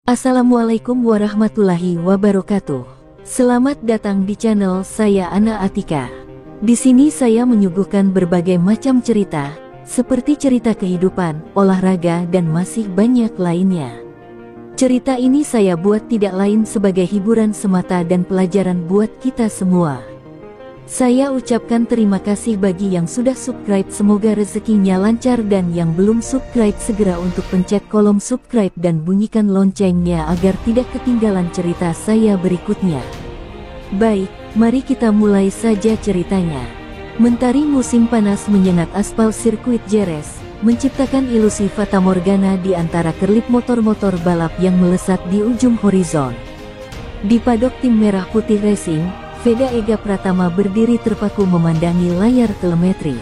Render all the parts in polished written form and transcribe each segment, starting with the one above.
Assalamualaikum warahmatullahi wabarakatuh. Selamat datang di channel saya Ana Atika. Di sini saya menyuguhkan berbagai macam cerita, seperti cerita kehidupan, olahraga dan masih banyak lainnya. Cerita ini saya buat tidak lain sebagai hiburan semata dan pelajaran buat kita semua. Saya ucapkan terima kasih bagi yang sudah subscribe, semoga rezekinya lancar, dan yang belum subscribe segera untuk pencet kolom subscribe dan bunyikan loncengnya agar tidak ketinggalan cerita saya berikutnya. Baik, mari kita mulai saja ceritanya. Mentari musim panas menyengat aspal sirkuit Jerez, menciptakan ilusi fatamorgana di antara kerlip motor-motor balap yang melesat di ujung horizon. Di padok tim merah putih racing, Veda Ega Pratama berdiri terpaku memandangi layar telemetri.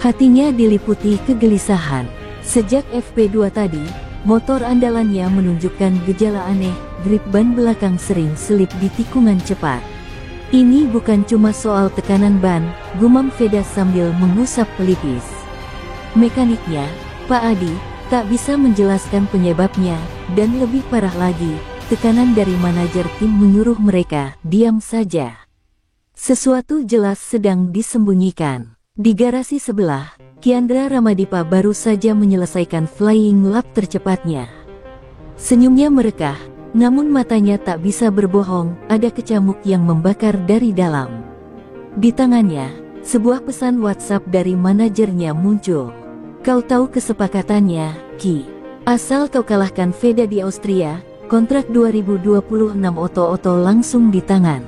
Hatinya diliputi kegelisahan. Sejak FP2 tadi, motor andalannya menunjukkan gejala aneh, grip ban belakang sering selip di tikungan cepat. Ini bukan cuma soal tekanan ban, gumam Veda sambil mengusap pelipis. Mekaniknya, Pak Adi, tak bisa menjelaskan penyebabnya, dan lebih parah lagi, tekanan dari manajer tim menyuruh mereka diam saja. Sesuatu jelas sedang disembunyikan. Di garasi sebelah, Kiandra Ramadipa baru saja menyelesaikan flying lap tercepatnya. Senyumnya merekah, namun matanya tak bisa berbohong, ada kecamuk yang membakar dari dalam. Di tangannya, sebuah pesan WhatsApp dari manajernya muncul. "Kau tahu kesepakatannya, Ki. Asal kau kalahkan Veda di Austria, kontrak 2026 oto-oto langsung di tangan."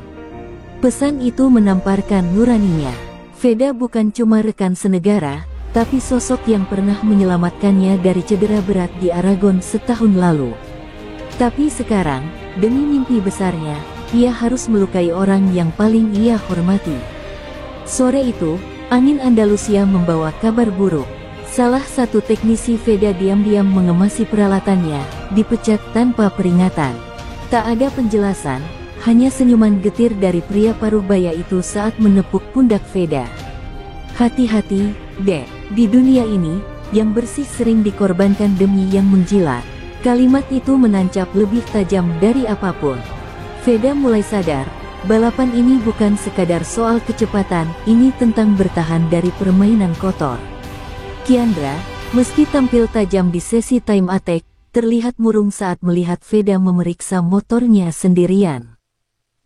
Pesan itu menamparkan nuraninya. Veda bukan cuma rekan senegara, tapi sosok yang pernah menyelamatkannya dari cedera berat di Aragon setahun lalu. Tapi sekarang, demi mimpi besarnya, ia harus melukai orang yang paling ia hormati. Sore itu, angin Andalusia membawa kabar buruk. Salah satu teknisi Veda diam-diam mengemasi peralatannya, dipecat tanpa peringatan. Tak ada penjelasan, hanya senyuman getir dari pria paruh baya itu saat menepuk pundak Veda. "Hati-hati, Dek, di dunia ini, yang bersih sering dikorbankan demi yang menjilat." Kalimat itu menancap lebih tajam dari apapun. Veda mulai sadar, balapan ini bukan sekadar soal kecepatan, ini tentang bertahan dari permainan kotor. Kiandra, meski tampil tajam di sesi time attack, terlihat murung saat melihat Veda memeriksa motornya sendirian.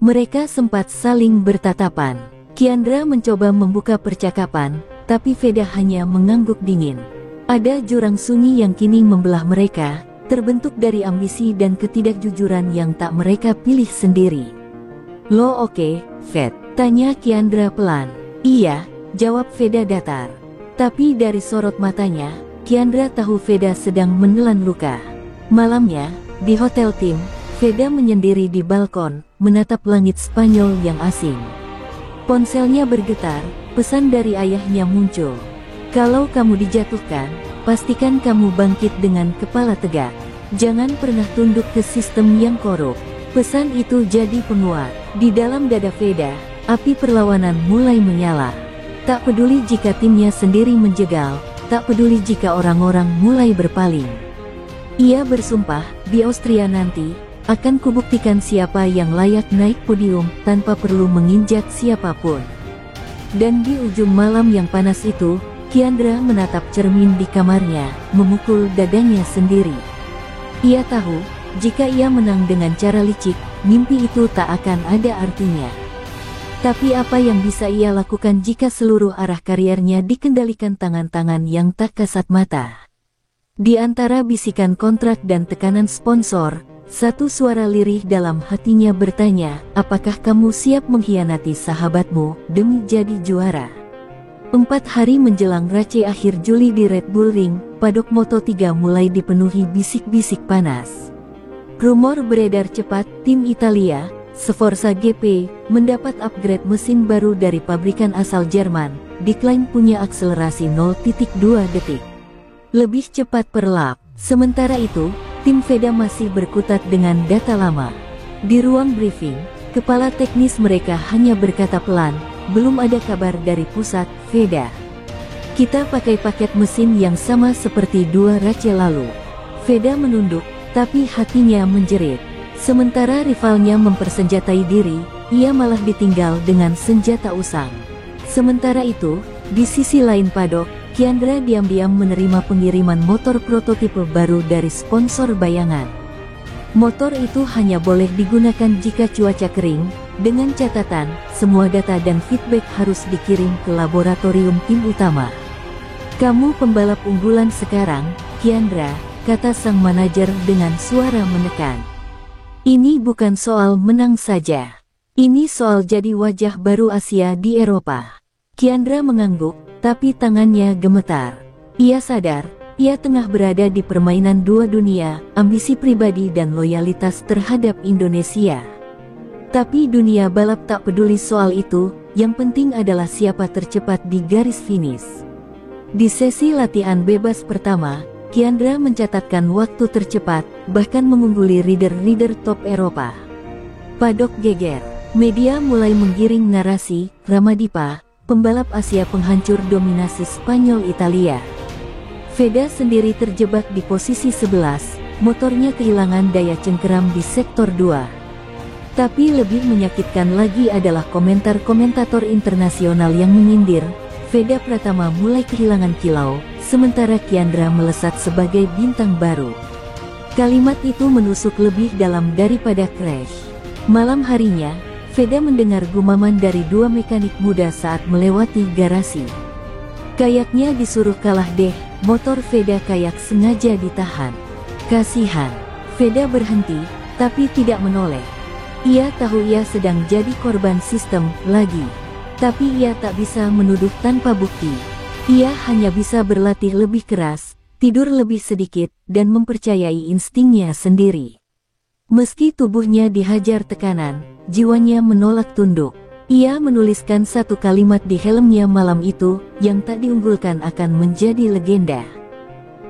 Mereka sempat saling bertatapan. Kiandra mencoba membuka percakapan, tapi Veda hanya mengangguk dingin. Ada jurang sunyi yang kini membelah mereka, terbentuk dari ambisi dan ketidakjujuran yang tak mereka pilih sendiri. "Lo oke, Ved?" tanya Kiandra pelan. "Iya," jawab Veda datar. Tapi dari sorot matanya, Kiandra tahu Veda sedang menelan luka. Malamnya, di hotel tim, Veda menyendiri di balkon, menatap langit Spanyol yang asing. Ponselnya bergetar, pesan dari ayahnya muncul. "Kalau kamu dijatuhkan, pastikan kamu bangkit dengan kepala tegak. Jangan pernah tunduk ke sistem yang korup." Pesan itu jadi penguat. Di dalam dada Veda, api perlawanan mulai menyala. Tak peduli jika timnya sendiri menjegal, tak peduli jika orang-orang mulai berpaling. Ia bersumpah, di Austria nanti, akan kubuktikan siapa yang layak naik podium tanpa perlu menginjak siapapun. Dan di ujung malam yang panas itu, Kiandra menatap cermin di kamarnya, memukul dadanya sendiri. Ia tahu, jika ia menang dengan cara licik, mimpi itu tak akan ada artinya. Tapi apa yang bisa ia lakukan jika seluruh arah kariernya dikendalikan tangan-tangan yang tak kasat mata? Di antara bisikan kontrak dan tekanan sponsor, satu suara lirih dalam hatinya bertanya, "Apakah kamu siap mengkhianati sahabatmu demi jadi juara?" 4 hari menjelang race akhir Juli di Red Bull Ring, padok Moto3 mulai dipenuhi bisik-bisik panas. Rumor beredar cepat, tim Italia, Sforza GP, mendapat upgrade mesin baru dari pabrikan asal Jerman, diklaim punya akselerasi 0,2 detik. Lebih cepat per lap. Sementara itu, tim Veda masih berkutat dengan data lama. Di ruang briefing, kepala teknis mereka hanya berkata pelan, "Belum ada kabar dari pusat, Veda. Kita pakai paket mesin yang sama seperti 2 race lalu." Veda menunduk, Tapi hatinya menjerit. Sementara rivalnya mempersenjatai diri, ia malah ditinggal dengan senjata usang. Sementara itu, di sisi lain padok, Kiandra diam-diam menerima pengiriman motor prototipe baru dari sponsor bayangan. Motor itu hanya boleh digunakan jika cuaca kering, dengan catatan, semua data dan feedback harus dikirim ke laboratorium tim utama. "Kamu pembalap unggulan sekarang, Kiandra," kata sang manajer dengan suara menekan. "Ini bukan soal menang saja. Ini soal jadi wajah baru Asia di Eropa." Kiandra mengangguk, tapi tangannya gemetar. Ia sadar, ia tengah berada di permainan dua dunia, ambisi pribadi dan loyalitas terhadap Indonesia. Tapi dunia balap tak peduli soal itu, yang penting adalah siapa tercepat di garis finish. Di sesi latihan bebas pertama, Kiandra mencatatkan waktu tercepat, bahkan mengungguli rider-rider top Eropa. Padok geger. Media mulai menggiring narasi, Ramadipa, pembalap Asia penghancur dominasi Spanyol Italia. Veda sendiri terjebak di posisi 11, motornya kehilangan daya cengkeram di sektor 2. Tapi lebih menyakitkan lagi adalah komentar komentator internasional yang menyindir, Veda Pratama mulai kehilangan kilau, sementara Kiandra melesat sebagai bintang baru. Kalimat itu menusuk lebih dalam daripada crash. Malam harinya, Veda mendengar gumaman dari dua mekanik muda saat melewati garasi. "Kayaknya disuruh kalah deh," motor Veda kayak sengaja ditahan. Kasihan. Veda berhenti, tapi tidak menoleh. Ia tahu ia sedang jadi korban sistem lagi. Tapi ia tak bisa menuduh tanpa bukti. Ia hanya bisa berlatih lebih keras, tidur lebih sedikit, dan mempercayai instingnya sendiri. Meski tubuhnya dihajar tekanan, jiwanya menolak tunduk. Ia menuliskan satu kalimat di helmnya malam itu, yang tak diunggulkan akan menjadi legenda.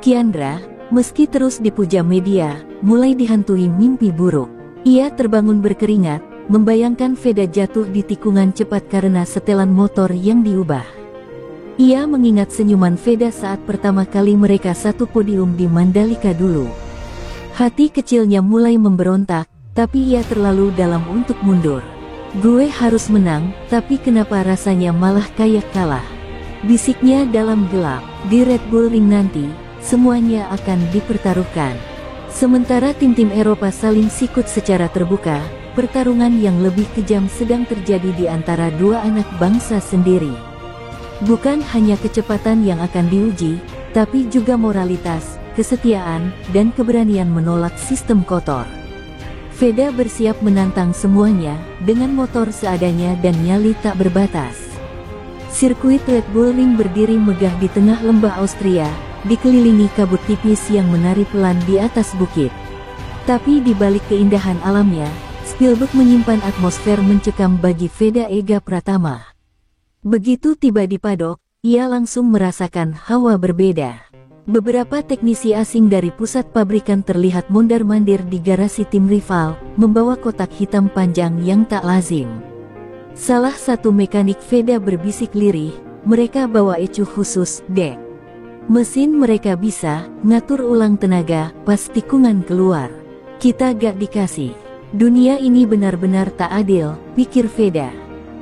Kiandra, meski terus dipuja media, mulai dihantui mimpi buruk. Ia terbangun berkeringat, membayangkan Veda jatuh di tikungan cepat karena setelan motor yang diubah. Ia mengingat senyuman Veda saat pertama kali mereka satu podium di Mandalika dulu. Hati kecilnya mulai memberontak, tapi ia terlalu dalam untuk mundur. "Gue harus menang, tapi kenapa rasanya malah kayak kalah?" bisiknya dalam gelap. Di Red Bull Ring nanti, semuanya akan dipertaruhkan. Sementara tim-tim Eropa saling sikut secara terbuka, pertarungan yang lebih kejam sedang terjadi di antara dua anak bangsa sendiri. Bukan hanya kecepatan yang akan diuji, tapi juga moralitas, kesetiaan, dan keberanian menolak sistem kotor. Veda bersiap menantang semuanya, dengan motor seadanya dan nyali tak berbatas. Sirkuit Red Bull Ring berdiri megah di tengah lembah Austria, dikelilingi kabut tipis yang menari pelan di atas bukit. Tapi di balik keindahan alamnya, Spielberg menyimpan atmosfer mencekam bagi Veda Ega Pratama. Begitu tiba di padok, ia langsung merasakan hawa berbeda. Beberapa teknisi asing dari pusat pabrikan terlihat mondar-mandir di garasi tim rival, membawa kotak hitam panjang yang tak lazim. Salah satu mekanik Veda berbisik lirih, "Mereka bawa ecu khusus, Dek. Mesin mereka bisa ngatur ulang tenaga pas tikungan keluar. Kita gak dikasih. Dunia ini benar-benar tak adil," pikir Veda.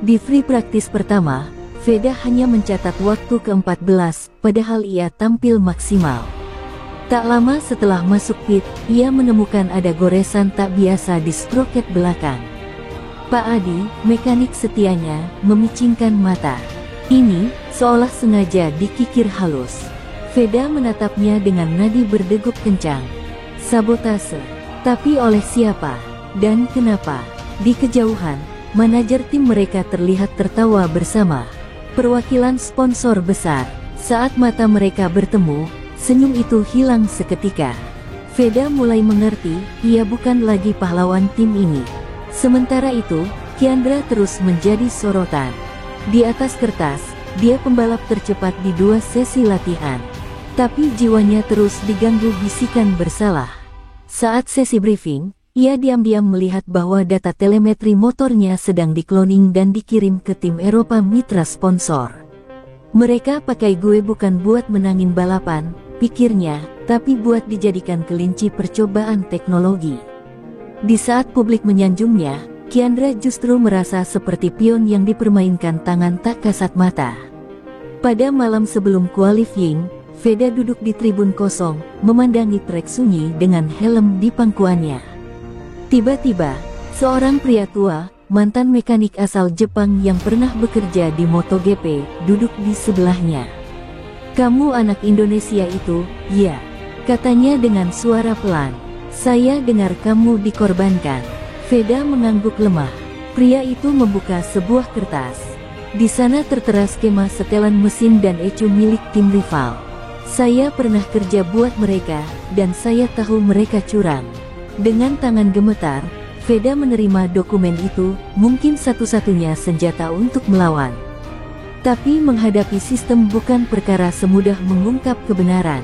Di free practice pertama, Veda hanya mencatat waktu ke-14, padahal ia tampil maksimal. Tak lama setelah masuk pit, ia menemukan ada goresan tak biasa di sproket belakang. Pak Adi, mekanik setianya, memicingkan mata. Ini, seolah sengaja dikikir halus. Veda menatapnya dengan nadi berdegup kencang. Sabotase. Tapi oleh siapa? Dan kenapa? Di kejauhan, manajer tim mereka terlihat tertawa bersama. Perwakilan sponsor besar. Saat mata mereka bertemu, senyum itu hilang seketika. Veda mulai mengerti, ia bukan lagi pahlawan tim ini. Sementara itu, Kiandra terus menjadi sorotan. Di atas kertas, dia pembalap tercepat di 2 sesi latihan. Tapi jiwanya terus diganggu bisikan bersalah. Saat sesi briefing, ia diam-diam melihat bahwa data telemetri motornya sedang dikloning dan dikirim ke tim Eropa mitra sponsor. "Mereka pakai gue bukan buat menangin balapan," pikirnya, tapi buat dijadikan kelinci percobaan teknologi. Di saat publik menyanjungnya, Kiandra justru merasa seperti pion yang dipermainkan tangan tak kasat mata. Pada malam sebelum qualifying, Veda duduk di tribun kosong, memandangi trek sunyi dengan helm di pangkuannya. Tiba-tiba, seorang pria tua, mantan mekanik asal Jepang yang pernah bekerja di MotoGP, duduk di sebelahnya. "Kamu anak Indonesia itu?" "Ya," katanya dengan suara pelan. "Saya dengar kamu dikorbankan." Veda mengangguk lemah. Pria itu membuka sebuah kertas. Di sana tertera skema setelan mesin dan ecu milik tim rival. "Saya pernah kerja buat mereka, dan saya tahu mereka curang." Dengan tangan gemetar, Veda menerima dokumen itu, mungkin satu-satunya senjata untuk melawan. Tapi menghadapi sistem bukan perkara semudah mengungkap kebenaran.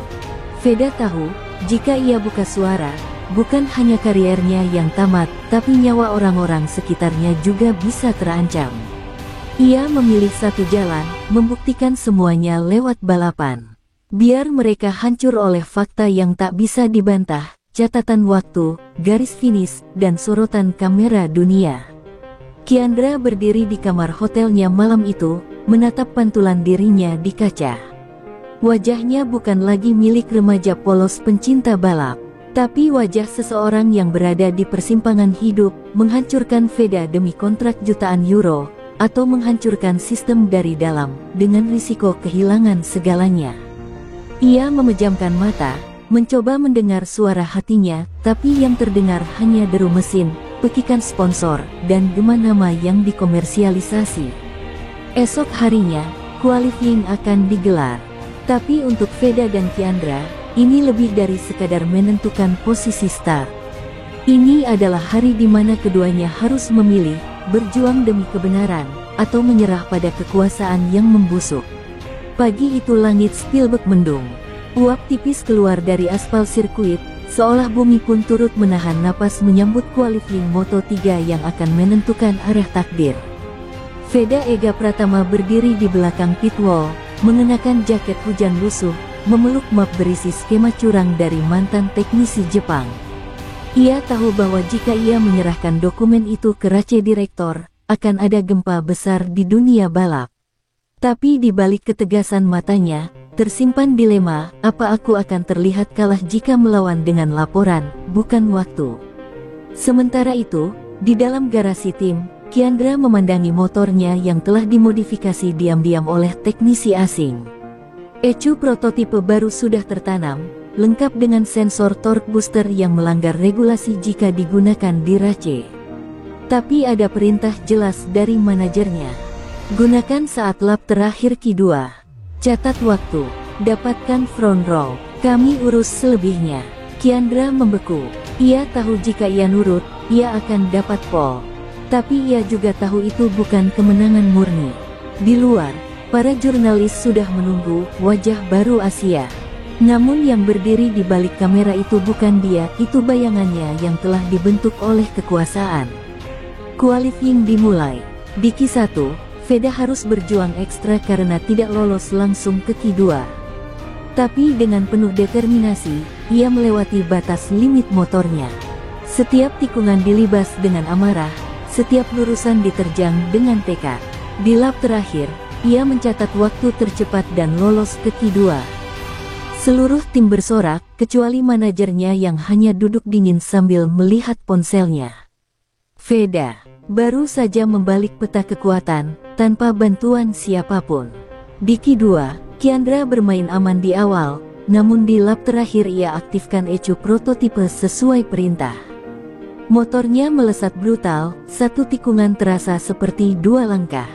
Veda tahu, jika ia buka suara, bukan hanya kariernya yang tamat, tapi nyawa orang-orang sekitarnya juga bisa terancam. Ia memilih satu jalan, membuktikan semuanya lewat balapan. Biar mereka hancur oleh fakta yang tak bisa dibantah, catatan waktu, garis finish, dan sorotan kamera dunia. Kiandra berdiri di kamar hotelnya malam itu, menatap pantulan dirinya di kaca. Wajahnya bukan lagi milik remaja polos pencinta balap, tapi wajah seseorang yang berada di persimpangan hidup, menghancurkan Veda demi kontrak jutaan euro, atau menghancurkan sistem dari dalam, dengan risiko kehilangan segalanya. Ia memejamkan mata, mencoba mendengar suara hatinya, tapi yang terdengar hanya deru mesin, pekikan sponsor, dan gema nama yang dikomersialisasi. Esok harinya, qualifying akan digelar. Tapi untuk Veda dan Kiandra, ini lebih dari sekadar menentukan posisi start. Ini adalah hari di mana keduanya harus memilih, berjuang demi kebenaran, atau menyerah pada kekuasaan yang membusuk. Pagi itu langit Spielberg mendung. Uap tipis keluar dari aspal sirkuit, seolah bumi pun turut menahan napas menyambut qualifying Moto3 yang akan menentukan arah takdir. Veda Ega Pratama berdiri di belakang pit wall, mengenakan jaket hujan lusuh, memeluk map berisi skema curang dari mantan teknisi Jepang. Ia tahu bahwa jika ia menyerahkan dokumen itu ke race direktor, akan ada gempa besar di dunia balap. Tapi di balik ketegasan matanya, tersimpan dilema, apa aku akan terlihat kalah jika melawan dengan laporan, bukan waktu. Sementara itu, di dalam garasi tim, Kiandra memandangi motornya yang telah dimodifikasi diam-diam oleh teknisi asing. Ecu prototipe baru sudah tertanam, lengkap dengan sensor torque booster yang melanggar regulasi jika digunakan di race. Tapi ada perintah jelas dari manajernya. Gunakan saat lap terakhir Q2. Catat waktu. Dapatkan front row. Kami urus selebihnya. Kiandra membeku. Ia tahu jika ia nurut, ia akan dapat pole. Tapi ia juga tahu itu bukan kemenangan murni. Di luar, para jurnalis sudah menunggu wajah baru Asia. Namun yang berdiri di balik kamera itu bukan dia, itu bayangannya yang telah dibentuk oleh kekuasaan. Qualifying dimulai. Di Q1, Veda harus berjuang ekstra karena tidak lolos langsung ke Q2. Tapi dengan penuh determinasi, ia melewati batas limit motornya. Setiap tikungan dilibas dengan amarah, setiap lurusan diterjang dengan tekad. Di lap terakhir, ia mencatat waktu tercepat dan lolos ke Q2. Seluruh tim bersorak, kecuali manajernya yang hanya duduk dingin sambil melihat ponselnya. Veda baru saja membalik peta kekuatan, tanpa bantuan siapapun. Di Q2, Kiandra bermain aman di awal, namun di lap terakhir ia aktifkan ecu prototipe sesuai perintah. Motornya melesat brutal, satu tikungan terasa seperti dua langkah.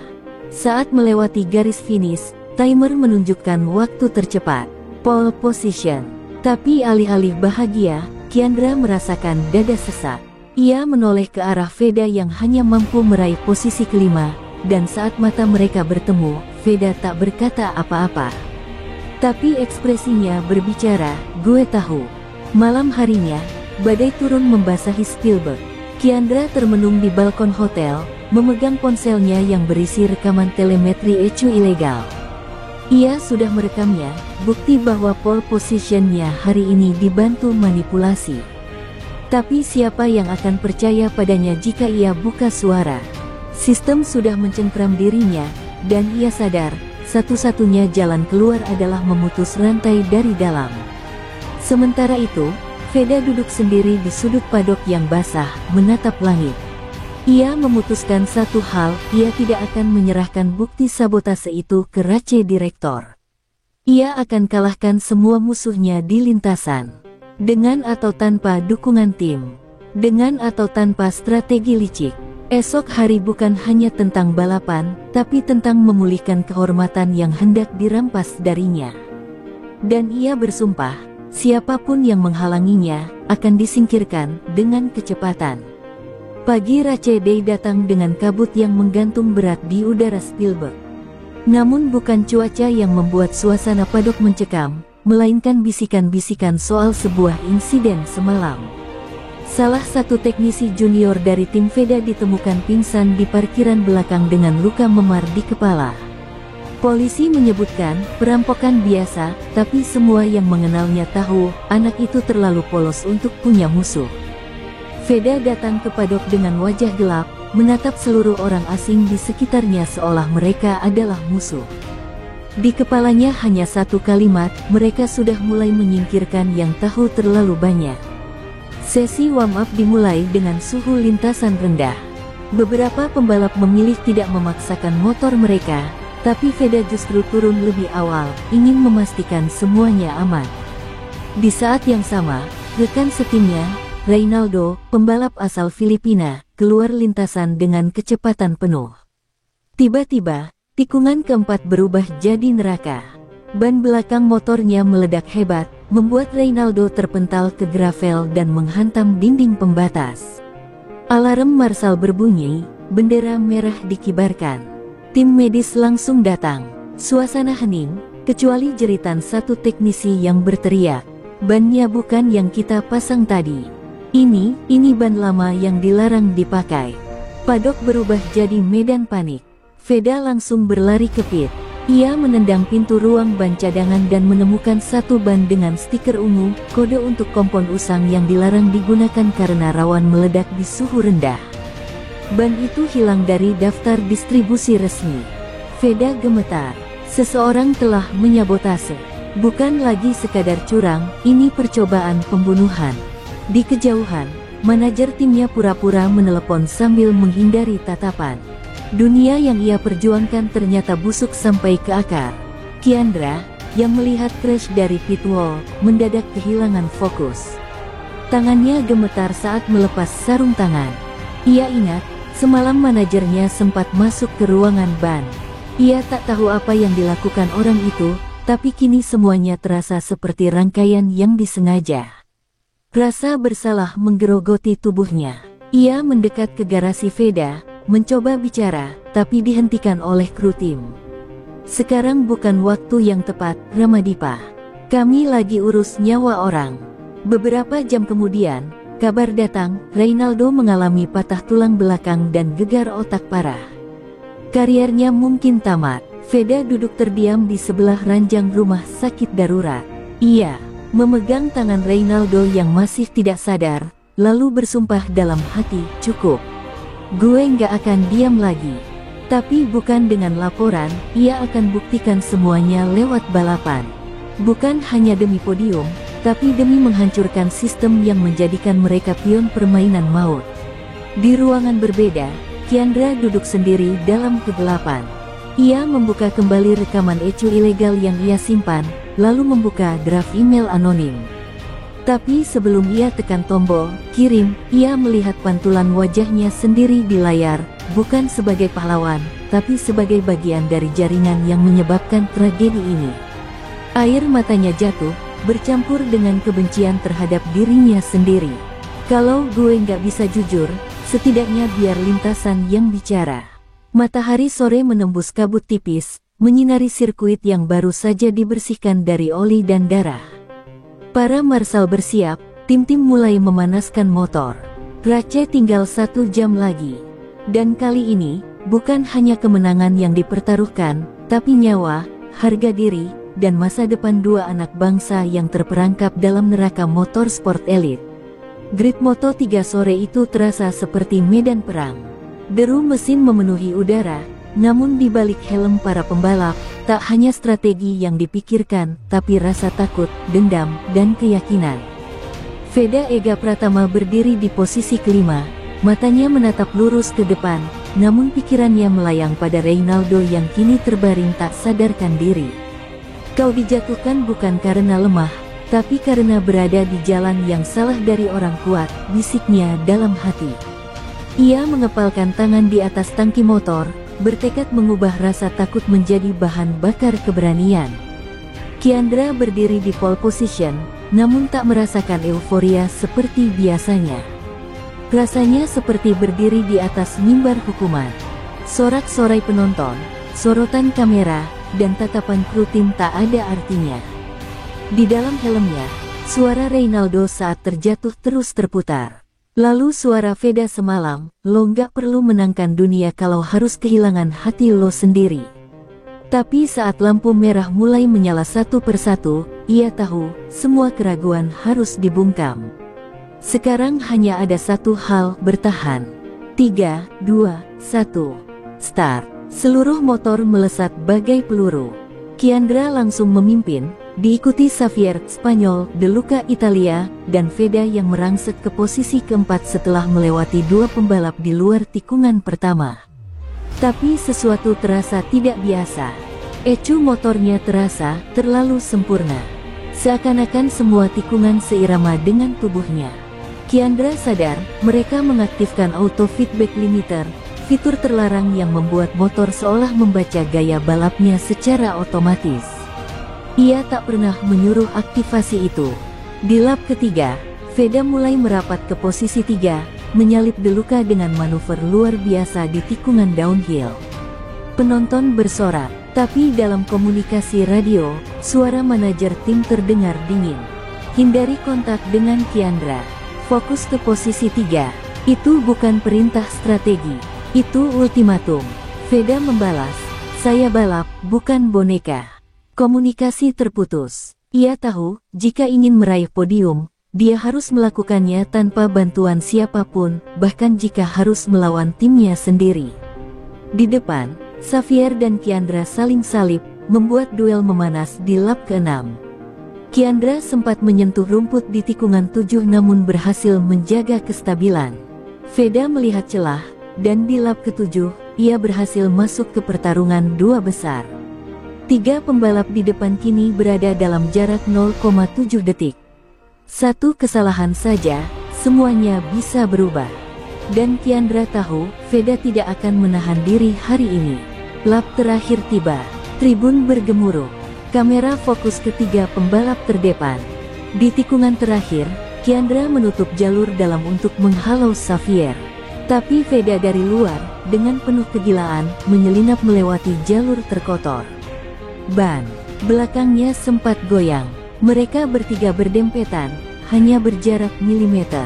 Saat melewati garis finish, timer menunjukkan waktu tercepat, pole position. Tapi alih-alih bahagia, Kiandra merasakan dada sesak. Ia menoleh ke arah Veda yang hanya mampu meraih posisi kelima, dan saat mata mereka bertemu, Veda tak berkata apa-apa. Tapi ekspresinya berbicara, "Gue tahu." Malam harinya, badai turun membasahi Spielberg. Kiandra termenung di balkon hotel, memegang ponselnya yang berisi rekaman telemetri ecu ilegal. Ia sudah merekamnya, bukti bahwa pole positionnya hari ini dibantu manipulasi. Tapi siapa yang akan percaya padanya jika ia buka suara? Sistem sudah mencengkram dirinya, dan ia sadar, satu-satunya jalan keluar adalah memutus rantai dari dalam. Sementara itu, Veda duduk sendiri di sudut padok yang basah, menatap langit. Ia memutuskan satu hal, ia tidak akan menyerahkan bukti sabotase itu ke Rache Direktor. Ia akan kalahkan semua musuhnya di lintasan. Dengan atau tanpa dukungan tim. Dengan atau tanpa strategi licik. Esok hari bukan hanya tentang balapan, tapi tentang memulihkan kehormatan yang hendak dirampas darinya. Dan ia bersumpah, siapapun yang menghalanginya, akan disingkirkan dengan kecepatan. Pagi Rache Day datang dengan kabut yang menggantung berat di udara Spielberg. Namun bukan cuaca yang membuat suasana padok mencekam, melainkan bisikan-bisikan soal sebuah insiden semalam. Salah satu teknisi junior dari tim Veda ditemukan pingsan di parkiran belakang dengan luka memar di kepala. Polisi menyebutkan perampokan biasa, tapi semua yang mengenalnya tahu, anak itu terlalu polos untuk punya musuh. Veda datang ke padok dengan wajah gelap, menatap seluruh orang asing di sekitarnya seolah mereka adalah musuh. Di kepalanya hanya satu kalimat, mereka sudah mulai menyingkirkan yang tahu terlalu banyak. Sesi warm-up dimulai dengan suhu lintasan rendah. Beberapa pembalap memilih tidak memaksakan motor mereka, tapi Veda justru turun lebih awal, ingin memastikan semuanya aman. Di saat yang sama, rekan setimnya, Reynaldo, pembalap asal Filipina, keluar lintasan dengan kecepatan penuh. Tiba-tiba, tikungan keempat berubah jadi neraka. Ban belakang motornya meledak hebat, membuat Reynaldo terpental ke gravel dan menghantam dinding pembatas. Alarm marshal berbunyi, bendera merah dikibarkan. Tim medis langsung datang. Suasana hening, kecuali jeritan satu teknisi yang berteriak, "Bannya bukan yang kita pasang tadi. Ini ban lama yang dilarang dipakai." Padok berubah jadi medan panik. Veda langsung berlari ke pit. Ia menendang pintu ruang ban cadangan dan menemukan satu ban dengan stiker ungu, kode untuk kompon usang yang dilarang digunakan karena rawan meledak di suhu rendah. Ban itu hilang dari daftar distribusi resmi. Veda gemetar. Seseorang telah menyabotase. Bukan lagi sekadar curang, ini percobaan pembunuhan. Di kejauhan, manajer timnya pura-pura menelepon sambil menghindari tatapan. Dunia yang ia perjuangkan ternyata busuk sampai ke akar. Kiandra, yang melihat crash dari pit wall, mendadak kehilangan fokus. Tangannya gemetar saat melepas sarung tangan. Ia ingat, semalam manajernya sempat masuk ke ruangan ban. Ia tak tahu apa yang dilakukan orang itu, tapi kini semuanya terasa seperti rangkaian yang disengaja. Rasa bersalah menggerogoti tubuhnya. Ia mendekat ke garasi Veda, mencoba bicara, tapi dihentikan oleh kru tim. "Sekarang bukan waktu yang tepat, Ramadipa. Kami lagi urus nyawa orang." Beberapa jam kemudian, kabar datang, Reynaldo mengalami patah tulang belakang dan gegar otak parah. Kariernya mungkin tamat. Veda duduk terdiam di sebelah ranjang rumah sakit darurat. Ia memegang tangan Reynaldo yang masih tidak sadar, lalu bersumpah dalam hati, "Cukup. Gue nggak akan diam lagi." Tapi bukan dengan laporan, ia akan buktikan semuanya lewat balapan. Bukan hanya demi podium, tapi demi menghancurkan sistem yang menjadikan mereka pion permainan maut. Di ruangan berbeda, Kiandra duduk sendiri dalam kegelapan. Ia membuka kembali rekaman ecu ilegal yang ia simpan, lalu membuka draft email anonim. Tapi sebelum ia tekan tombol kirim, ia melihat pantulan wajahnya sendiri di layar, bukan sebagai pahlawan, tapi sebagai bagian dari jaringan yang menyebabkan tragedi ini. Air matanya jatuh, bercampur dengan kebencian terhadap dirinya sendiri. Kalau gue nggak bisa jujur, setidaknya biar lintasan yang bicara. Matahari sore menembus kabut tipis, menyinari sirkuit yang baru saja dibersihkan dari oli dan darah. Para marshal bersiap, tim-tim mulai memanaskan motor. Rache tinggal 1 jam lagi. Dan kali ini, bukan hanya kemenangan yang dipertaruhkan, tapi nyawa, harga diri, dan masa depan dua anak bangsa yang terperangkap dalam neraka motorsport elit. Grid Moto3 sore itu terasa seperti medan perang. Deru mesin memenuhi udara, namun di balik helm para pembalap, tak hanya strategi yang dipikirkan, tapi rasa takut, dendam, dan keyakinan. Veda Ega Pratama berdiri di posisi kelima, matanya menatap lurus ke depan, namun pikirannya melayang pada Reynaldo yang kini terbaring tak sadarkan diri. Kau dijatuhkan bukan karena lemah, tapi karena berada di jalan yang salah dari orang kuat, bisiknya dalam hati. Ia mengepalkan tangan di atas tangki motor, bertekad mengubah rasa takut menjadi bahan bakar keberanian. Kiandra berdiri di pole position, namun tak merasakan euforia seperti biasanya. Rasanya seperti berdiri di atas mimbar hukuman. Sorak-sorai penonton, sorotan kamera, dan tatapan kru tim tak ada artinya. Di dalam helmnya, suara Reynaldo saat terjatuh terus terputar. Lalu suara Veda semalam, lo nggak perlu menangkan dunia kalau harus kehilangan hati lo sendiri. Tapi saat lampu merah mulai menyala satu persatu, ia tahu, semua keraguan harus dibungkam. Sekarang hanya ada satu hal, bertahan. 3, 2, 1, start. Seluruh motor melesat bagai peluru. Kiandra langsung memimpin, diikuti Xavier, Spanyol, De Luca, Italia, dan Veda yang merangsek ke posisi keempat setelah melewati dua pembalap di luar tikungan pertama. Tapi sesuatu terasa tidak biasa. Ecu motornya terasa terlalu sempurna. Seakan-akan semua tikungan seirama dengan tubuhnya. Kiandra sadar, mereka mengaktifkan auto feedback limiter, fitur terlarang yang membuat motor seolah membaca gaya balapnya secara otomatis. Ia tak pernah menyuruh aktivasi itu. Di lap ketiga, Veda mulai merapat ke posisi 3, menyalip De Luca dengan manuver luar biasa di tikungan downhill. Penonton bersorak, tapi dalam komunikasi radio, suara manajer tim terdengar dingin. Hindari kontak dengan Kiandra. Fokus ke posisi 3. Itu bukan perintah strategi. Itu ultimatum. Veda membalas, saya balap, bukan boneka. Komunikasi terputus. Ia tahu, jika ingin meraih podium, dia harus melakukannya tanpa bantuan siapapun, bahkan jika harus melawan timnya sendiri. Di depan, Xavier dan Kiandra saling salib, membuat duel memanas di lap ke-6. Kiandra sempat menyentuh rumput di tikungan 7 namun berhasil menjaga kestabilan. Veda melihat celah, dan di lap ke-7, ia berhasil masuk ke pertarungan dua besar. 3 pembalap di depan kini berada dalam jarak 0,7 detik. Satu kesalahan saja, semuanya bisa berubah. Dan Kiandra tahu, Veda tidak akan menahan diri hari ini. Lap terakhir tiba, tribun bergemuruh. Kamera fokus ke 3 pembalap terdepan. Di tikungan terakhir, Kiandra menutup jalur dalam untuk menghalau Xavier. Tapi Veda dari luar, dengan penuh kegilaan, menyelinap melewati jalur terkotor. Ban belakangnya sempat goyang. Mereka bertiga berdempetan, hanya berjarak milimeter.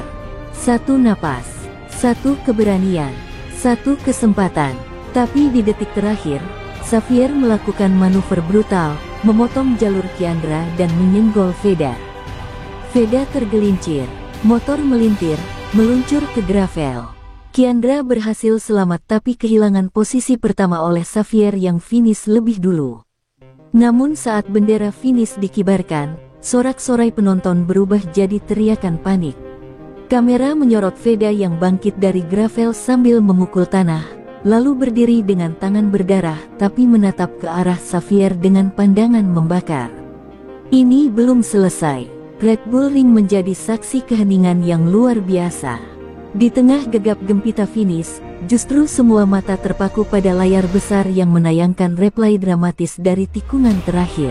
Satu napas, satu keberanian, satu kesempatan. Tapi di detik terakhir, Xavier melakukan manuver brutal, memotong jalur Kiandra dan menyenggol Veda. Veda tergelincir, motor melintir, meluncur ke gravel. Kiandra berhasil selamat tapi kehilangan posisi pertama oleh Xavier yang finish lebih dulu. Namun saat bendera finish dikibarkan, sorak-sorai penonton berubah jadi teriakan panik. Kamera menyorot Veda yang bangkit dari gravel sambil memukul tanah, lalu berdiri dengan tangan berdarah tapi menatap ke arah Xavier dengan pandangan membakar. Ini belum selesai. Red Bull Ring menjadi saksi keheningan yang luar biasa. Di tengah gegap gempita finish, justru semua mata terpaku pada layar besar yang menayangkan replay dramatis dari tikungan terakhir.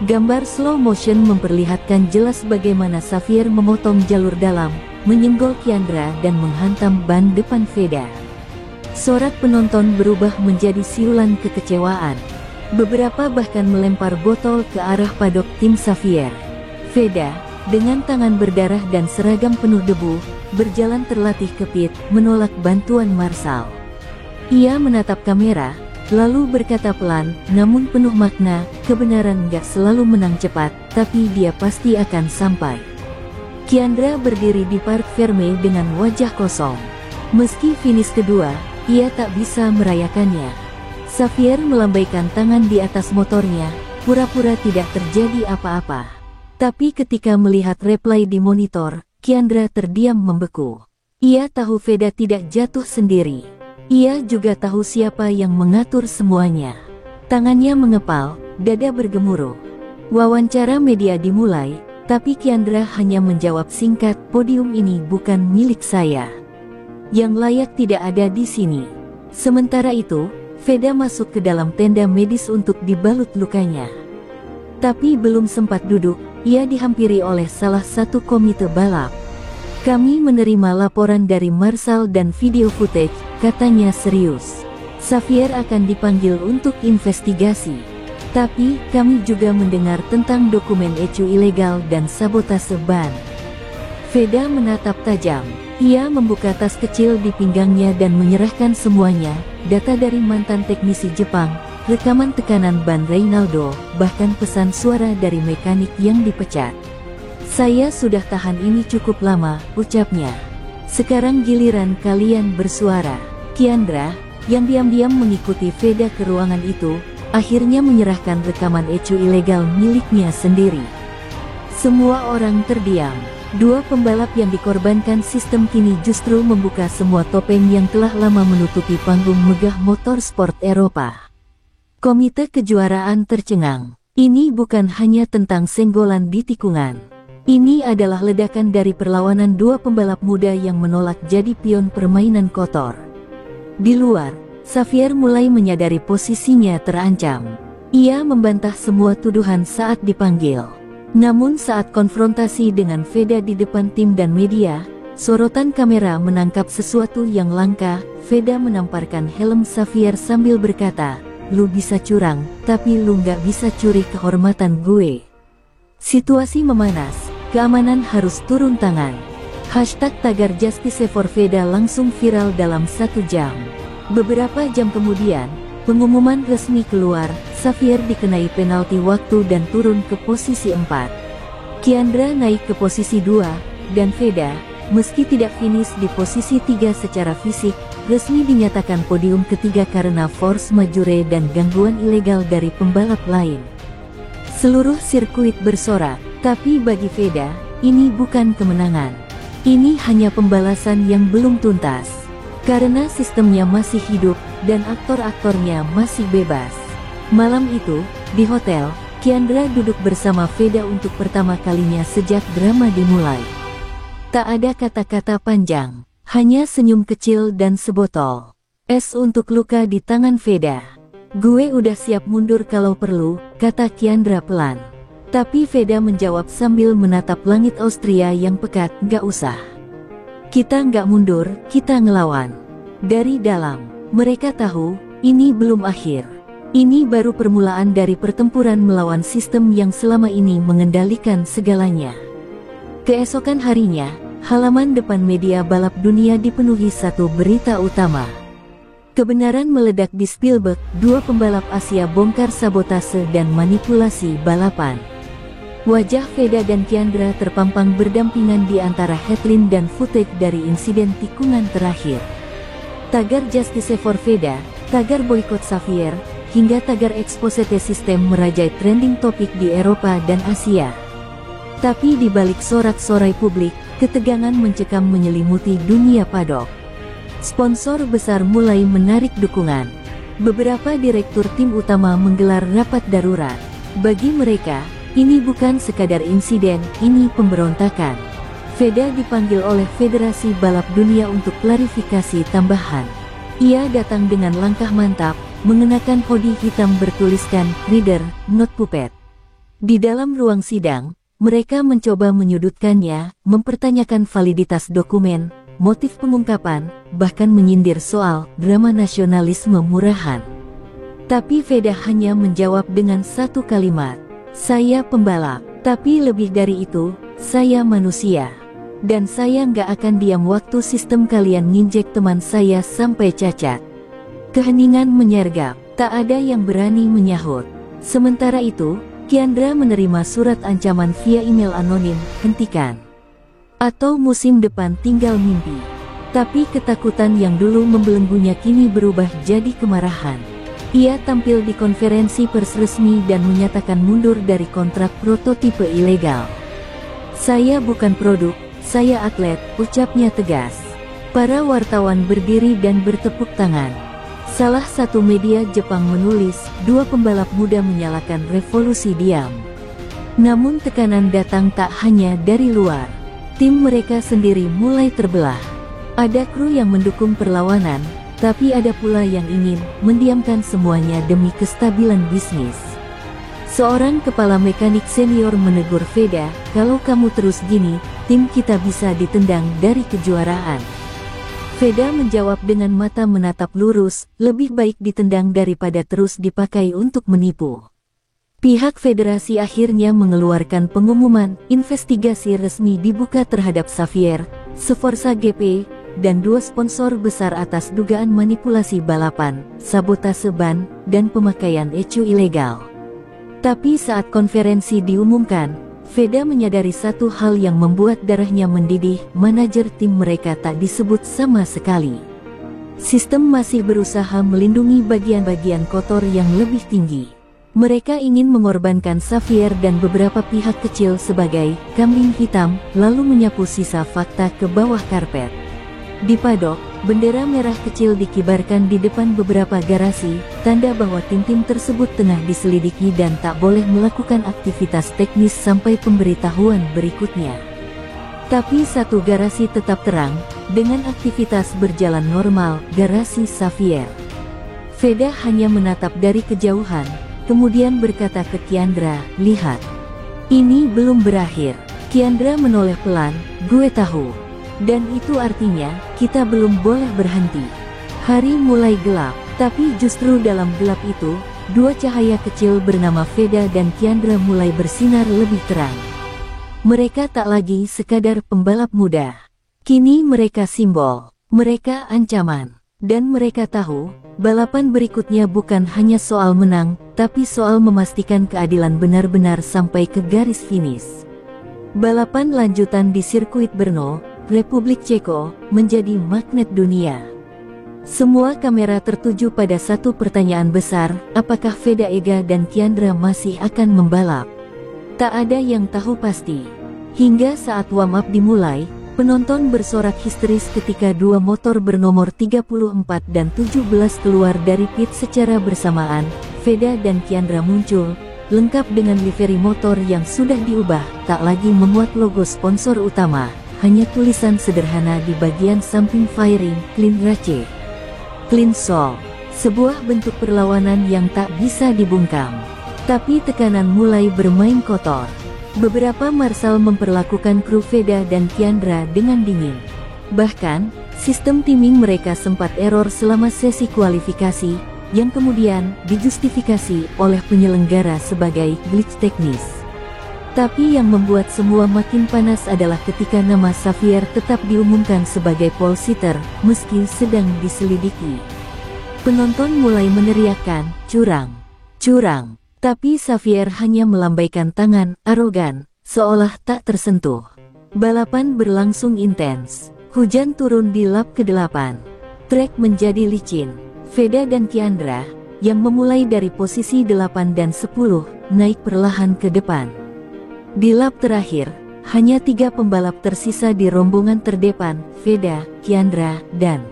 Gambar slow motion memperlihatkan jelas bagaimana Xavier memotong jalur dalam, menyenggol Kiandra dan menghantam ban depan Veda. Sorak penonton berubah menjadi siulan kekecewaan. Beberapa bahkan melempar botol ke arah padok tim Xavier. Veda, dengan tangan berdarah dan seragam penuh debu, berjalan terlatih ke pit, menolak bantuan marshal. Ia menatap kamera, lalu berkata pelan, namun penuh makna, kebenaran gak selalu menang cepat, tapi dia pasti akan sampai. Kiandra berdiri di Parc Ferme dengan wajah kosong. Meski finish kedua, ia tak bisa merayakannya. Xavier melambaikan tangan di atas motornya, pura-pura tidak terjadi apa-apa. Tapi ketika melihat replay di monitor, Kiandra terdiam membeku. Ia tahu Veda tidak jatuh sendiri. Ia juga tahu siapa yang mengatur semuanya. Tangannya mengepal, dada bergemuruh. Wawancara media dimulai, tapi Kiandra hanya menjawab singkat, "Podium ini bukan milik saya. Yang layak tidak ada di sini." Sementara itu, Veda masuk ke dalam tenda medis untuk dibalut lukanya. Tapi belum sempat duduk, ia dihampiri oleh salah satu komite balap. "Kami menerima laporan dari Marshal dan video footage," katanya serius. "Xavier akan dipanggil untuk investigasi. Tapi, kami juga mendengar tentang dokumen ecu ilegal dan sabotase ban." Veda menatap tajam. Ia membuka tas kecil di pinggangnya dan menyerahkan semuanya, data dari mantan teknisi Jepang, rekaman tekanan ban Reynaldo, bahkan pesan suara dari mekanik yang dipecat. "Saya sudah tahan ini cukup lama," ucapnya. "Sekarang giliran kalian bersuara." Kiandra, yang diam-diam mengikuti Veda ke ruangan itu, akhirnya menyerahkan rekaman ecu ilegal miliknya sendiri. Semua orang terdiam. Dua pembalap yang dikorbankan sistem kini justru membuka semua topeng yang telah lama menutupi panggung megah motorsport Eropa. Komite kejuaraan tercengang. Ini bukan hanya tentang senggolan di tikungan. Ini adalah ledakan dari perlawanan dua pembalap muda yang menolak jadi pion permainan kotor. Di luar, Xavier mulai menyadari posisinya terancam. Ia membantah semua tuduhan saat dipanggil. Namun saat konfrontasi dengan Veda di depan tim dan media, sorotan kamera menangkap sesuatu yang langka. Veda menamparkan helm Xavier sambil berkata, "Lu bisa curang, tapi lu nggak bisa curi kehormatan gue." Situasi memanas, keamanan harus turun tangan. #tagar Justice for Veda langsung viral dalam 1 jam. Beberapa jam kemudian, pengumuman resmi keluar, Xavier dikenai penalti waktu dan turun ke posisi 4. Kiandra naik ke posisi 2, dan Veda, meski tidak finish di posisi 3 secara fisik, resmi dinyatakan podium ketiga karena force majeure dan gangguan ilegal dari pembalap lain. Seluruh sirkuit bersorak, tapi bagi Veda, ini bukan kemenangan. Ini hanya pembalasan yang belum tuntas. Karena sistemnya masih hidup, dan aktor-aktornya masih bebas. Malam itu, di hotel, Kiandra duduk bersama Veda untuk pertama kalinya sejak drama dimulai. Tak ada kata-kata panjang, hanya senyum kecil dan sebotol es untuk luka di tangan Veda. "Gue udah siap mundur kalau perlu," kata Kiandra pelan. Tapi Veda menjawab sambil menatap langit Austria yang pekat, "Gak usah. Kita nggak mundur, kita ngelawan." Dari dalam, mereka tahu, ini belum akhir. Ini baru permulaan dari pertempuran melawan sistem yang selama ini mengendalikan segalanya. Keesokan harinya, halaman depan media balap dunia dipenuhi satu berita utama. Kebenaran meledak di Spielberg, dua pembalap Asia bongkar sabotase dan manipulasi balapan. Wajah Veda dan Kiandra terpampang berdampingan di antara headline dan footage dari insiden tikungan terakhir. Tagar Justice for Veda, tagar boykot Xavier, hingga tagar Exposete System merajai trending topik di Eropa dan Asia. Tapi di balik sorak-sorai publik, ketegangan mencekam menyelimuti dunia padok. Sponsor besar mulai menarik dukungan. Beberapa direktur tim utama menggelar rapat darurat. Bagi mereka, ini bukan sekadar insiden, ini pemberontakan. Veda dipanggil oleh Federasi Balap Dunia untuk klarifikasi tambahan. Ia datang dengan langkah mantap, mengenakan hoodie hitam bertuliskan, "Reader, not puppet." Di dalam ruang sidang, mereka mencoba menyudutkannya, mempertanyakan validitas dokumen, motif pengungkapan, bahkan menyindir soal drama nasionalisme murahan. Tapi Veda hanya menjawab dengan satu kalimat, "Saya pembalap, tapi lebih dari itu, saya manusia. Dan saya nggak akan diam waktu sistem kalian nginjek teman saya sampai cacat." Keheningan menyergap, Tak ada yang berani menyahut. Sementara itu, Kiandra menerima surat ancaman via email anonim, hentikan. Atau musim depan tinggal mimpi. Tapi ketakutan yang dulu membelenggunya kini berubah jadi kemarahan. Ia tampil di konferensi pers resmi dan menyatakan mundur dari kontrak prototipe ilegal. Saya bukan produk, saya atlet, ucapnya tegas. Para wartawan berdiri dan bertepuk tangan. Salah satu media Jepang menulis, dua pembalap muda menyalakan revolusi diam. Namun tekanan datang tak hanya dari luar. Tim mereka sendiri mulai terbelah. Ada kru yang mendukung perlawanan, tapi ada pula yang ingin mendiamkan semuanya demi kestabilan bisnis. Seorang kepala mekanik senior menegur Veda, kalau kamu terus gini, tim kita bisa ditendang dari kejuaraan. Veda menjawab dengan mata menatap lurus, lebih baik ditendang daripada terus dipakai untuk menipu. Pihak federasi akhirnya mengeluarkan pengumuman, investigasi resmi dibuka terhadap Xavier, Sforza GP, dan dua sponsor besar atas dugaan manipulasi balapan, sabotase ban, dan pemakaian ECU ilegal. Tapi saat konferensi diumumkan, Veda menyadari satu hal yang membuat darahnya mendidih, manajer tim mereka tak disebut sama sekali. Sistem masih berusaha melindungi bagian-bagian kotor yang lebih tinggi. Mereka ingin mengorbankan Xavier dan beberapa pihak kecil sebagai kambing hitam, lalu menyapu sisa fakta ke bawah karpet. Di padok, bendera merah kecil dikibarkan di depan beberapa garasi, tanda bahwa tim-tim tersebut tengah diselidiki dan tak boleh melakukan aktivitas teknis sampai pemberitahuan berikutnya. Tapi satu garasi tetap terang, dengan aktivitas berjalan normal, garasi Xavier. Veda hanya menatap dari kejauhan, kemudian berkata ke Kiandra, lihat. Ini belum berakhir. Kiandra menoleh pelan, gue tahu. Dan itu artinya, kita belum boleh berhenti. Hari mulai gelap, tapi justru dalam gelap itu, dua cahaya kecil bernama Veda dan Kiandra mulai bersinar lebih terang. Mereka tak lagi sekadar pembalap muda. Kini mereka simbol, mereka ancaman. Dan mereka tahu, balapan berikutnya bukan hanya soal menang, tapi soal memastikan keadilan benar-benar sampai ke garis finish. Balapan lanjutan di sirkuit Brno, Republik Ceko, menjadi magnet dunia. Semua kamera tertuju pada satu pertanyaan besar, apakah Veda Ega dan Kiandra masih akan membalap? Tak ada yang tahu pasti. Hingga saat warm up dimulai, penonton bersorak histeris ketika dua motor bernomor 34 dan 17 keluar dari pit secara bersamaan. Veda dan Kiandra muncul, lengkap dengan livery motor yang sudah diubah, tak lagi memuat logo sponsor utama. Hanya tulisan sederhana di bagian samping fairing, Clean Race, Clean Soul. Sebuah bentuk perlawanan yang tak bisa dibungkam. Tapi tekanan mulai bermain kotor. Beberapa marshal memperlakukan kru Veda dan Kiandra dengan dingin. Bahkan, sistem timing mereka sempat error selama sesi kualifikasi, yang kemudian dijustifikasi oleh penyelenggara sebagai glitch teknis. Tapi yang membuat semua makin panas adalah ketika nama Xavier tetap diumumkan sebagai pole sitter, meski sedang diselidiki. Penonton mulai meneriakkan, curang, curang. Tapi Xavier hanya melambaikan tangan, arogan, seolah tak tersentuh. Balapan berlangsung intens. Hujan turun di lap ke-8. Trek menjadi licin. Veda dan Kiandra, yang memulai dari posisi 8 dan 10, naik perlahan ke depan. Di lap terakhir, hanya 3 pembalap tersisa di rombongan terdepan, Veda, Kiandra, dan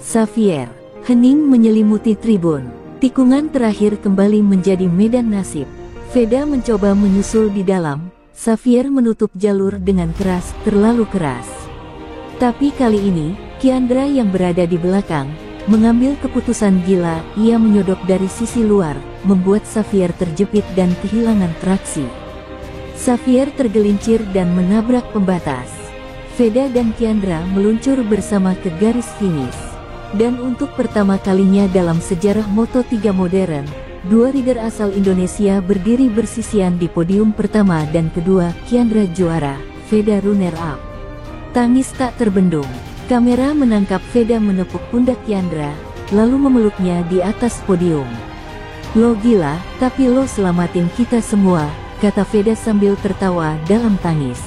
Xavier. Hening menyelimuti tribun. Tikungan terakhir kembali menjadi medan nasib. Veda mencoba menyusul di dalam, Xavier menutup jalur dengan keras, terlalu keras. Tapi kali ini, Kiandra yang berada di belakang, mengambil keputusan gila. Ia menyodok dari sisi luar, membuat Xavier terjepit dan kehilangan traksi. Xavier tergelincir dan menabrak pembatas. Veda dan Kiandra meluncur bersama ke garis finish. Dan untuk pertama kalinya dalam sejarah Moto3 modern, 2 rider asal Indonesia berdiri bersisian di podium pertama dan kedua. Kiandra juara, Veda runner up. Tangis tak terbendung. Kamera menangkap Veda menepuk pundak Kiandra, lalu memeluknya di atas podium. "Lo gila, tapi lo selamatin kita semua," kata Veda sambil tertawa dalam tangis.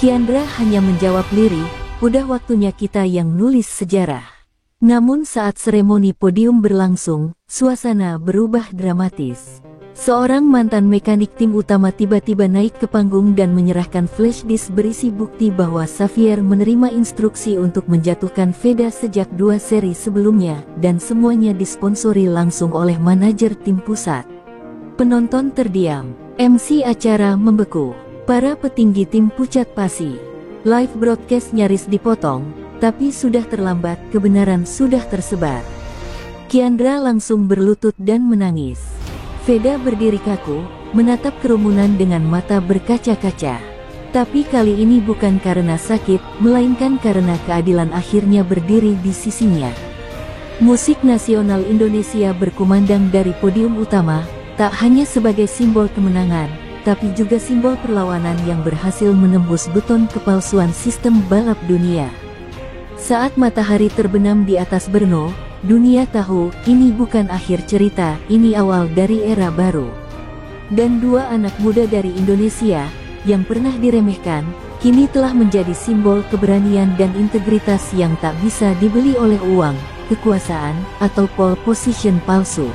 Kiandra hanya menjawab lirih, "Udah waktunya kita yang nulis sejarah." Namun saat seremoni podium berlangsung, suasana berubah dramatis. Seorang mantan mekanik tim utama tiba-tiba naik ke panggung dan menyerahkan flash disk berisi bukti bahwa Xavier menerima instruksi untuk menjatuhkan Veda sejak 2 seri sebelumnya, dan semuanya disponsori langsung oleh manajer tim pusat. Penonton terdiam, MC acara membeku, para petinggi tim pucat pasi. Live broadcast nyaris dipotong, tapi sudah terlambat, kebenaran sudah tersebar. Kiandra langsung berlutut dan menangis. Veda berdiri kaku, menatap kerumunan dengan mata berkaca-kaca. Tapi kali ini bukan karena sakit, melainkan karena keadilan akhirnya berdiri di sisinya. Musik nasional Indonesia berkumandang dari podium utama, tak hanya sebagai simbol kemenangan, tapi juga simbol perlawanan yang berhasil menembus beton kepalsuan sistem balap dunia. Saat matahari terbenam di atas Brno, dunia tahu, ini bukan akhir cerita, ini awal dari era baru. Dan 2 anak muda dari Indonesia, yang pernah diremehkan, kini telah menjadi simbol keberanian dan integritas yang tak bisa dibeli oleh uang, kekuasaan, atau pole position palsu.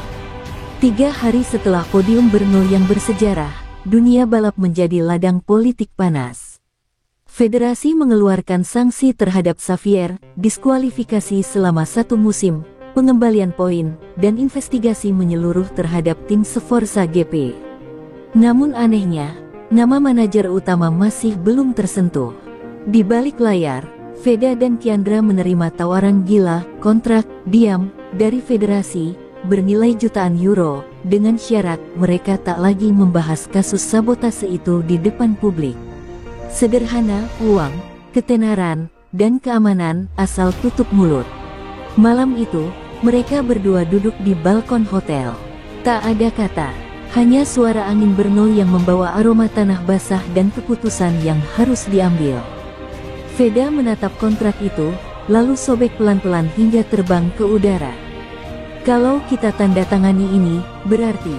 3 hari setelah podium Brno yang bersejarah, dunia balap menjadi ladang politik panas. Federasi mengeluarkan sanksi terhadap Xavier, diskualifikasi selama 1 musim, pengembalian poin, dan investigasi menyeluruh terhadap tim Forza GP. Namun anehnya, nama manajer utama masih belum tersentuh. Di balik layar, Veda dan Kiandra menerima tawaran gila, kontrak, diam, dari federasi, bernilai jutaan euro, dengan syarat mereka tak lagi membahas kasus sabotase itu di depan publik. Sederhana, uang, ketenaran, dan keamanan, asal tutup mulut. Malam itu, mereka berdua duduk di balkon hotel. Tak ada kata, hanya suara angin Brno yang membawa aroma tanah basah dan keputusan yang harus diambil. Veda menatap kontrak itu, lalu sobek pelan-pelan hingga terbang ke udara. "Kalau kita tanda tangani ini, berarti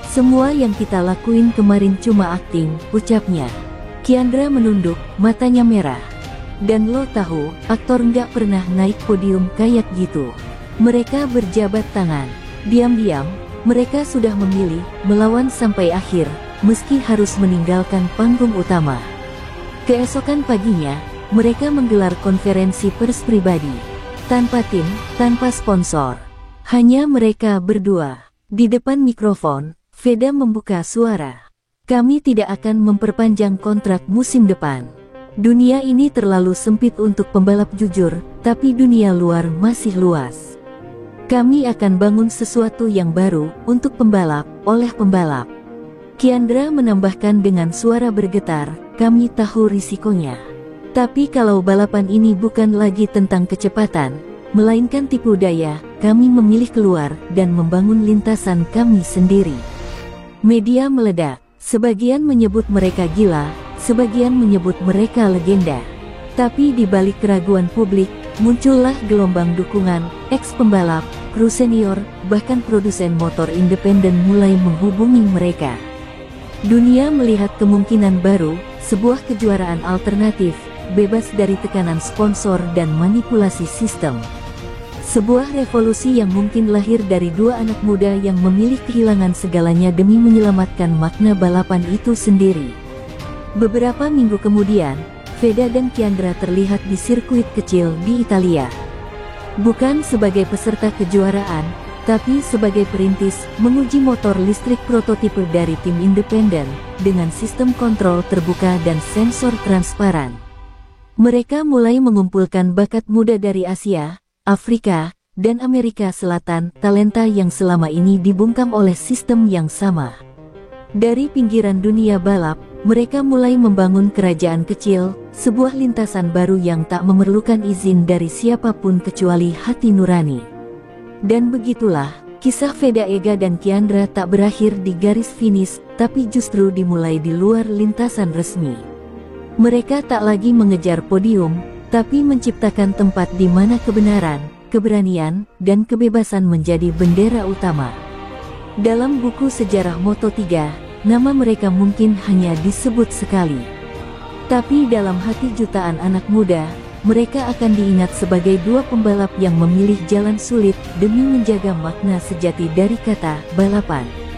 semua yang kita lakuin kemarin cuma akting," ucapnya. Kiandra menunduk, matanya merah. "Dan lo tahu, aktor nggak pernah naik podium kayak gitu." Mereka berjabat tangan. Diam-diam, mereka sudah memilih melawan sampai akhir, meski harus meninggalkan panggung utama. Keesokan paginya, mereka menggelar konferensi pers pribadi. Tanpa tim, tanpa sponsor. Hanya mereka berdua. Di depan mikrofon, Veda membuka suara. "Kami tidak akan memperpanjang kontrak musim depan. Dunia ini terlalu sempit untuk pembalap jujur, tapi dunia luar masih luas. Kami akan bangun sesuatu yang baru, untuk pembalap, oleh pembalap." Kiandra menambahkan dengan suara bergetar, "Kami tahu risikonya. Tapi kalau balapan ini bukan lagi tentang kecepatan, melainkan tipu daya, kami memilih keluar, dan membangun lintasan kami sendiri." Media meledak. Sebagian menyebut mereka gila, sebagian menyebut mereka legenda. Tapi di balik keraguan publik, muncullah gelombang dukungan. Ex-pembalap, kru senior, bahkan produsen motor independen mulai menghubungi mereka. Dunia melihat kemungkinan baru, sebuah kejuaraan alternatif, bebas dari tekanan sponsor dan manipulasi sistem. Sebuah revolusi yang mungkin lahir dari 2 anak muda yang memilih kehilangan segalanya demi menyelamatkan makna balapan itu sendiri. Beberapa minggu kemudian, Veda dan Kiandra terlihat di sirkuit kecil di Italia. Bukan sebagai peserta kejuaraan, tapi sebagai perintis, menguji motor listrik prototipe dari tim independen, dengan sistem kontrol terbuka dan sensor transparan. Mereka mulai mengumpulkan bakat muda dari Asia, Afrika, dan Amerika Selatan, talenta yang selama ini dibungkam oleh sistem yang sama. Dari pinggiran dunia balap, mereka mulai membangun kerajaan kecil, sebuah lintasan baru yang tak memerlukan izin dari siapapun kecuali hati nurani. Dan begitulah, kisah Veda Ega dan Kiandra tak berakhir di garis finish, tapi justru dimulai di luar lintasan resmi. Mereka tak lagi mengejar podium, tapi menciptakan tempat di mana kebenaran, keberanian, dan kebebasan menjadi bendera utama. Dalam buku sejarah Moto3, nama mereka mungkin hanya disebut sekali. Tapi dalam hati jutaan anak muda, mereka akan diingat sebagai dua pembalap yang memilih jalan sulit demi menjaga makna sejati dari kata balapan.